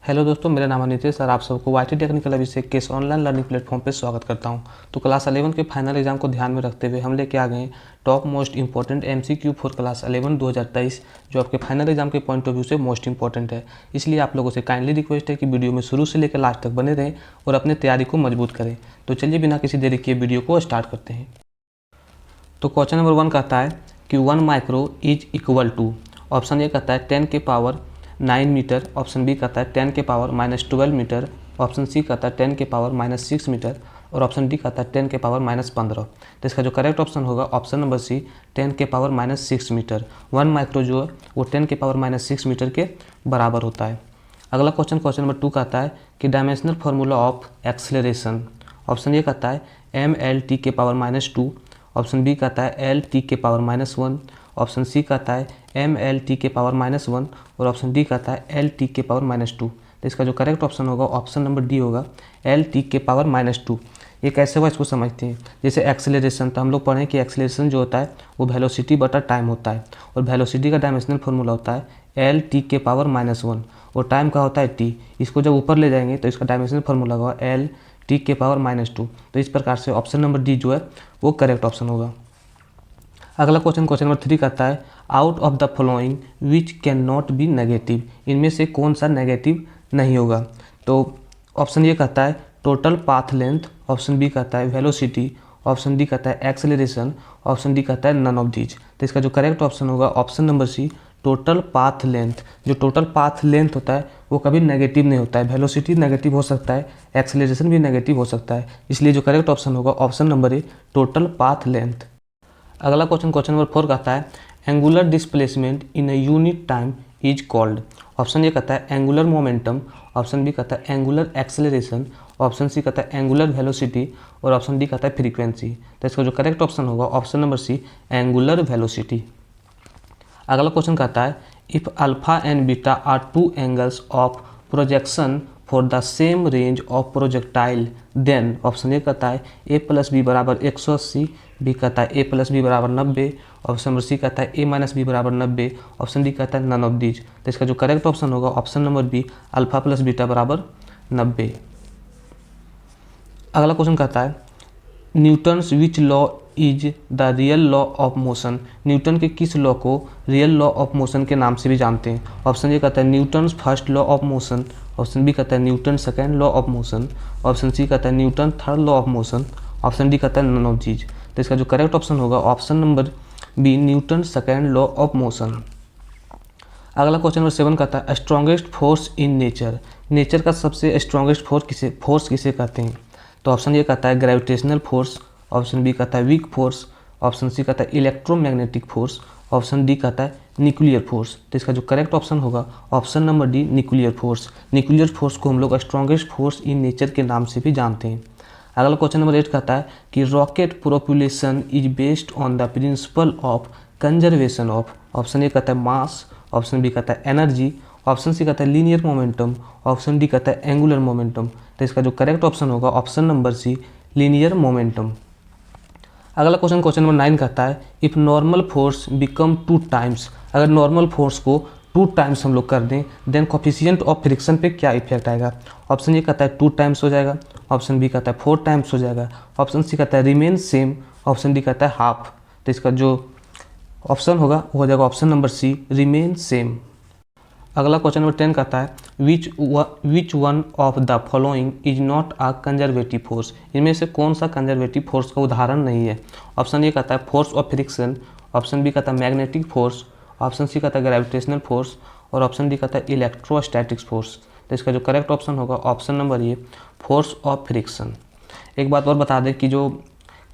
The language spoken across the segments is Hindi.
हेलो दोस्तों, मेरा नाम है नितेश और आप सबको वाईटी टेक्निकल अभिषेक के इस ऑनलाइन लर्निंग प्लेटफॉर्म पे स्वागत करता हूं। तो क्लास 11 के फाइनल एग्जाम को ध्यान में रखते हुए हम लेके आ गए top most important MCQ for class 11 2023, जो आपके फाइनल एग्जाम के पॉइंट ऑफ व्यू से मोस्ट इंपॉर्टेंट है। इसलिए आप लोगों से काइंडली रिक्वेस्ट है कि वीडियो में शुरू से लेकर लास्ट तक बने रहें और अपने तैयारी को मजबूत करें। तो चलिए बिना किसी देरी के वीडियो को स्टार्ट करते हैं। तो क्वेश्चन नंबर 1 कहता है कि 1 micro is equal to, option A कहता है 10 के पावर 9 मीटर, ऑप्शन बी कहता है 10 के पावर -12 मीटर, ऑप्शन सी कहता है 10 के पावर -6 मीटर और ऑप्शन डी कहता है 10 के पावर -15। तो इसका जो करेक्ट ऑप्शन होगा ऑप्शन नंबर सी 10 के पावर -6 मीटर। 1 माइक्रो जो है वो 10 के पावर -6 मीटर के बराबर होता है। अगला क्वेश्चन नंबर 2 कहता है कि dimensional formula of acceleration, option A कहता है mlt के पावर -2, ऑप्शन बी कहता है lt के पावर -1, ऑप्शन सी कहता है mlt के पावर -1 और ऑप्शन डी कहता है lt के पावर -2। तो इसका जो करेक्ट ऑप्शन होगा ऑप्शन नंबर डी होगा lt के पावर -2। ये कैसे हुआ इसको समझते हैं। जैसे एक्सेलरेशन, तो हम लोग पढ़ें कि एक्सेलरेशन जो होता है वो वेलोसिटी बटा टाइम होता है और वेलोसिटी का डायमेंशनल फार्मूला होता है lt के पावर -1 और टाइम का होता है t। इसको जब ऊपर ले जाएंगे तो इसका डायमेंशनल फार्मूला होगा lt के पावर -2। तो इस प्रकार से ऑप्शन नंबर डी जो है वो करेक्ट ऑप्शन होगा। अगला क्वेश्चन नंबर 3 कहता है out of the following which can not be negative, इनमें से कौन सा नेगेटिव नहीं होगा। तो ऑप्शन ए कहता है total path length, option B कहता है वेलोसिटी, ऑप्शन डी कहता है एक्सेलरेशन, ऑप्शन डी कहता है नन ऑफ दीज। तो इसका जो करेक्ट ऑप्शन होगा option number C total path length. जो टोटल पाथ लेंथ होता है वो कभी नेगेटिव नहीं होता है। वेलोसिटी नेगेटिव हो सकता है, एक्सेलरेशन भी नेगेटिव हो सकता है, इसलिए जो करेक्ट ऑप्शन होगा ऑप्शन नंबर ए टोटल पाथ लेंथ। अगला क्वेश्चन नंबर 4 कहता है angular displacement in a unit time is called, option A कहता है एंगुलर मोमेंटम, ऑप्शन बी कहता है एंगुलर एक्सेलरेशन, ऑप्शन सी कहता है एंगुलर वेलोसिटी और ऑप्शन डी कहता है फ्रीक्वेंसी। तो इसका जो करेक्ट ऑप्शन होगा option number C angular velocity. अगला क्वेश्चन कहता है if alpha and beta are two angles of projection for the same range of projectile then, option A कहता है a + b बराबर 180, बी कहता है a + b बराबर 90, ऑप्शन नंबर सी कहता है a - b बराबर 90, ऑप्शन डी कहता है नन ऑफ दीज। तो इसका जो करेक्ट ऑप्शन होगा option number B alpha + beta बराबर 90। अगला क्वेश्चन कहता है Newton's which law is the real law of motion, Newton के किस लॉ को रियल लॉ ऑफ मोशन के नाम से भी जानते हैं। ऑप्शन ए कहता है Newton's first law of motion, option B कहता है Newton second law of motion, option C कहता है Newton third law of motion, option D कहता है नन ऑफ दीज। तो इसका जो करेक्ट ऑप्शन होगा option number B Newton second law of motion. अगला क्वेश्चन नंबर 7 कहता है strongest force in nature, nature का सबसे स्ट्रॉन्गेस्ट फोर्स किसे कहते हैं। तो ऑप्शन ए कहता है ग्रेविटेशनल फोर्स, ऑप्शन बी कहता है वीक फोर्स, ऑप्शन सी कहता है इलेक्ट्रोमैग्नेटिक फोर्स, ऑप्शन डी कहता है न्यूक्लियर फोर्स। तो इसका जो करेक्ट ऑप्शन होगा option number D nuclear force. Nuclear force को हम लोग स्ट्रॉन्गेस्ट फोर्स इन नेचर के नाम से भी जानते हैं। अगला क्वेश्चन नंबर 8 कहता है कि rocket propulsion is based on the principle of conservation of, option A कहता है मास, ऑप्शन बी कहता है एनर्जी, ऑप्शन सी कहता है लीनियर मोमेंटम, ऑप्शन डी कहता है एंगुलर मोमेंटम। तो इसका जो करेक्ट ऑप्शन होगा option number C linear momentum. अगला क्वेश्चन नंबर 9 कहता है if normal force become 2 times, अगर नॉर्मल फोर्स को 2 टाइम्स हम लोग कर दें देन कोफिशिएंट ऑफ फ्रिक्शन पे क्या इफेक्ट आएगा। ऑप्शन ए कहता है 2 टाइम्स हो जाएगा, ऑप्शन बी कहता है 4 टाइम्स हो जाएगा, ऑप्शन सी कहता है रिमेन सेम, ऑप्शन डी कहता है हाफ। तो इसका जो ऑप्शन होगा वो हो जाएगा option number C remain same. अगला क्वेश्चन नंबर 10 कहता है which one of the following is not a conservative force, इनमें से कौन सा कंजर्वेटिव फोर्स का उदाहरण नहीं है। ऑप्शन ए कहता है force of friction, option B कहता है मैग्नेटिक फोर्स, ऑप्शन सी कहता है ग्रेविटेशनल फोर्स और ऑप्शन डी कहता है इलेक्ट्रोस्टैटिक्स फोर्स। तो इसका जो करेक्ट ऑप्शन होगा option number A force of friction. एक बात और बता दें कि जो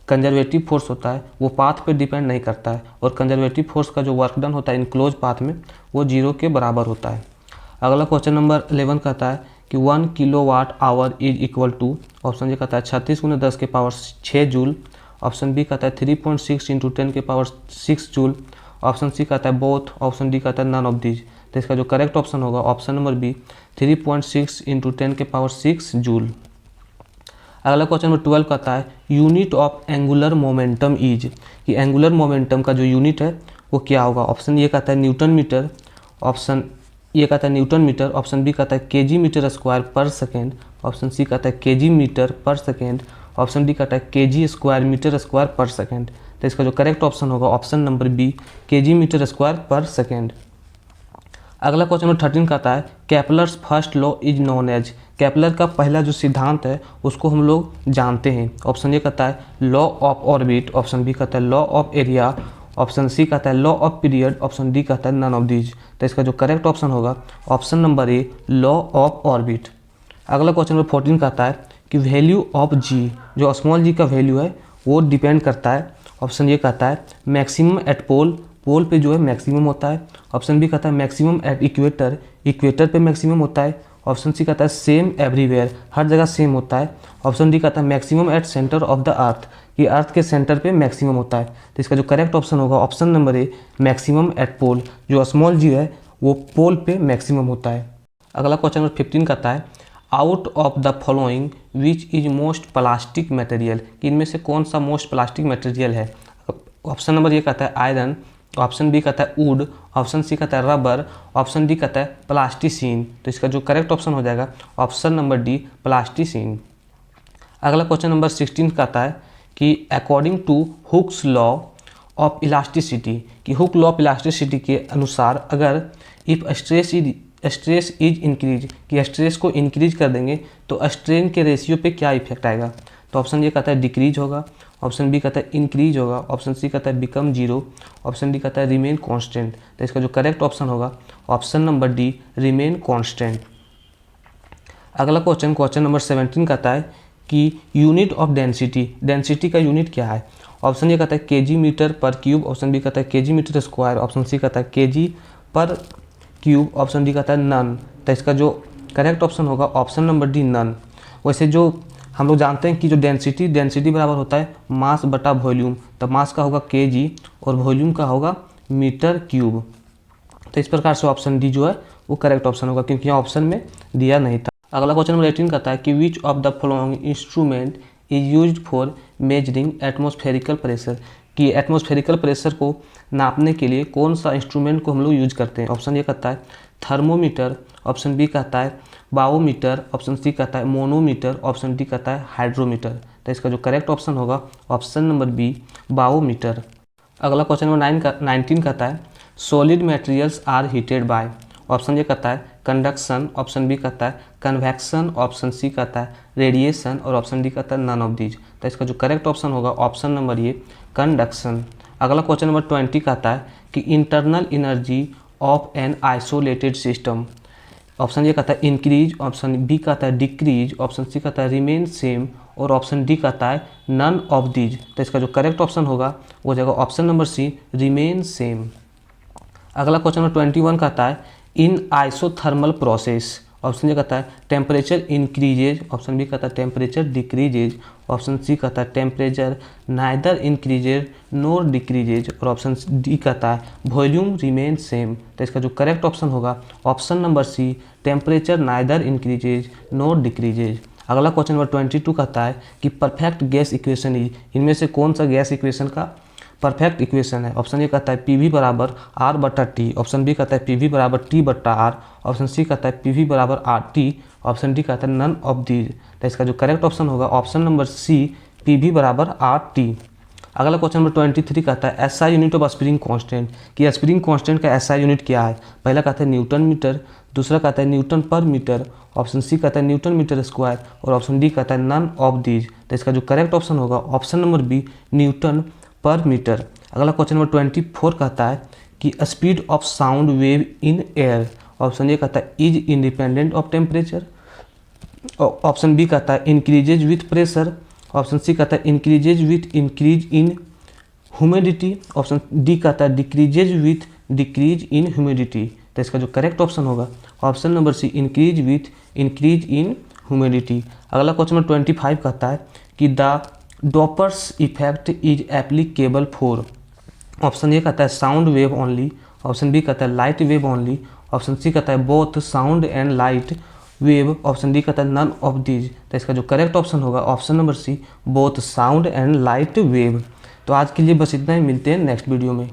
कंजर्वेटिव फोर्स होता है वो पाथ पे डिपेंड नहीं करता है और कंजर्वेटिव फोर्स का जो वर्क डन होता है इनक्लोज पाथ में वो 0 के बराबर होता है। अगला क्वेश्चन नंबर 11 कहता है कि 1 kilowatt hour is equal to, option A कहता है 36 × 10 के पावर 6 जूल, ऑप्शन बी कहता है 3.6 × 10 के पावर 6 जूल, ऑप्शन सी कहता है बोथ, ऑप्शन डी कहता है नन ऑफ दीज। तो इसका जो करेक्ट ऑप्शन होगा ऑप्शन नंबर बी 3.6 × 10 के पावर 6 जूल। अगला क्वेश्चन नंबर 12 कहता है unit of angular momentum is, कि एंगुलर मोमेंटम का जो यूनिट है वो क्या होगा। ऑप्शन ए कहता है न्यूटन मीटर, ऑप्शन ये कहता है न्यूटन मीटर, ऑप्शन बी कहता है KG metre square per second, option C कहता है KG metre per second, option D कहता है KG square metre square per second. तो इसका जो करेक्ट ऑप्शन होगा option number B, KG metre square per second. अगला क्वेश्चन नंबर 13 कहता है Kepler's first law is known as. Kepler का पहला जो सिद्धांत है उसको हम लोग जानते हैं। ऑप्शन ए कहता है law of orbit, option B कहता है law of area, option C कहता है law of period, option D कहता है नन ऑफ दीज। तो इसका जो करेक्ट ऑप्शन होगा option number A, law of orbit. अगला क्वेश्चन नंबर 14 कहता है कि वैल्यू ऑफ जी, जो स्मॉल जी का वैल्यू है वो डिपेंड करता है। ऑप्शन ए कहता है मैक्सिमम एट पोल, पोल पे जो है मैक्सिमम होता है। ऑप्शन बी कहता है मैक्सिमम एट इक्वेटर, इक्वेटर पे मैक्सिमम होता है। ऑप्शन सी कहता है सेम एवरीवेयर, हर जगह सेम होता है। ऑप्शन डी कहता है maximum at centre of the earth, कि अर्थ के सेंटर पे मैक्सिमम होता है। तो इसका जो करेक्ट ऑप्शन होगा option number A, maximum at pole, जो स्मॉल जी है वो पोल पे मैक्सिमम होता है। अगला क्वेश्चन नंबर 15 कहता है out of the following which is most plastic material, कि इनमें से कौन सा मोस्ट प्लास्टिक मटेरियल है। ऑप्शन नंबर ए कहता है आयरन, ऑप्शन बी कहता है वुड, ऑप्शन सी कहता है रबर, ऑप्शन डी कहता है प्लास्टिसीन। तो इसका जो करेक्ट ऑप्शन हो जाएगा ऑप्शन नंबर डी, प्लास्टिसीन। अगला क्वेश्चन नंबर 16 कहता है कि according to Hooke's law of elasticity, कि हुक लॉ ऑफ इलास्टिसिटी के अनुसार अगर इफ स्ट्रेस इज इंक्रीज, कि स्ट्रेस को इंक्रीज कर देंगे तो स्ट्रेन के रेशियो पे क्या इफेक्ट आएगा। तो ऑप्शन ए कहता है डिक्रीज होगा, ऑप्शन बी कहता है इंक्रीज होगा, ऑप्शन सी कहता है बिकम जीरो, ऑप्शन डी कहता है रिमेन कांस्टेंट। तो इसका जो करेक्ट ऑप्शन होगा option number D, remain constant. अगला क्वेश्चन नंबर 17 कहता है कि यूनिट ऑफ डेंसिटी, डेंसिटी का यूनिट क्या है। ऑप्शन ए कहता है KG metre per cube, option B कहता है KG metre square, option C कहता है केजी पर क्यूब, ऑप्शन डी कहता है नन। तो इसका जो करेक्ट ऑप्शन होगा ऑप्शन नंबर डी, नन। वैसे जो हम लोग जानते हैं कि जो डेंसिटी बराबर होता है मास बटा वॉल्यूम, तो मास का होगा केजी और वॉल्यूम का होगा मीटर क्यूब। तो इस प्रकार से ऑप्शन डी जो है वो करेक्ट ऑप्शन होगा, क्योंकि यहाँ ऑप्शन में दिया नहीं था। अगला क्वेश्चन नंबर 18 कहता है कि which of the following instrument is used for measuring atmospherical pressure, कि एटमॉस्फेरिकल प्रेशर को नापने के लिए कौन सा इंस्ट्रूमेंट को हम लोग यूज करते हैं। ऑप्शन ए कहता है थर्मोमीटर, ऑप्शन बी कहता है बायोमीटर, ऑप्शन सी कहता है मोनोमीटर, ऑप्शन डी कहता है हाइड्रोमीटर। तो इसका जो करेक्ट ऑप्शन होगा ऑप्शन नंबर बी, बायोमीटर। अगला क्वेश्चन नंबर 19 कहता है solid materials are heated by. Option A कहता है कंडक्शन, ऑप्शन बी कहता है कन्वेक्शन, ऑप्शन सी कहता है रेडिएशन और ऑप्शन डी कहता है नन ऑफ दीज। तो इसका जो करेक्ट ऑप्शन होगा ऑप्शन नंबर ए, कंडक्शन। अगला क्वेश्चन नंबर 20 कहता है कि internal energy of an isolated system. Option A कहता है इंक्रीज, ऑप्शन बी कहता है डिक्रीज, ऑप्शन सी कहता है रिमेन सेम और ऑप्शन डी कहता है नन ऑफ दीज। तो इसका जो करेक्ट ऑप्शन होगा वो जाएगा option number C, remain same. अगला क्वेश्चन नंबर 21 कहता है in isothermal process. Option A कहता है टेम्परेचर इंक्रीजेज, ऑप्शन बी कहता है टेम्परेचर डिक्रीजेज, ऑप्शन सी कहता है temperature neither increases nor decreases और ऑप्शन डी कहता है वॉल्यूम रिमेन सेम। तो इसका जो करेक्ट ऑप्शन होगा option number C, temperature neither increases nor decreases. अगला क्वेश्चन नंबर 22 कहता है कि परफेक्ट गैस इक्वेशन इज, इनमें से कौन सा गैस इक्वेशन का परफेक्ट इक्वेशन है। ऑप्शन ए कहता है पी वी बराबर आर बटा टी, ऑप्शन बी कहता है पी वी बराबर टी बटा आर, ऑप्शन सी कहता है पी वी बराबर आर टी, ऑप्शन डी कहता है नन ऑफ दीज। तो इसका जो करेक्ट ऑप्शन होगा option number C, P V बराबर आर टी। अगला क्वेश्चन नंबर 23 कहता है SI unit of spring constant, कि स्प्रिंग कांस्टेंट का एसआई यूनिट क्या है। पहला कहता है न्यूटन मीटर, दूसरा कहता है Newton per metre, option C कहता है न्यूटन मीटर स्क्वायर और ऑप्शन डी कहता है नन ऑफ दीज। तो इसका जो करेक्ट ऑप्शन होगा option number B, newton per metre. अगला क्वेश्चन नंबर 24 कहता है कि speed of sound wave in air. Option A कहता है is independent of temperature, option B कहता है increases with pressure, option C कहता है increases with increase in humidity, option D कहता है decreases with decrease in humidity. तो इसका जो करेक्ट ऑप्शन होगा option number C, increase with increase in humidity. अगला क्वेश्चन नंबर 25 कहता है कि the Doppler's effect is applicable for. Option A कहता है sound wave only, option B कहता है light wave only, option C कहता है both sound and light wave, option D कहता है नन ऑफ दीज। तो इसका जो करेक्ट ऑप्शन होगा option number C, both sound and light wave. तो आज के लिए बस इतना ही, मिलते हैं नेक्स्ट वीडियो में।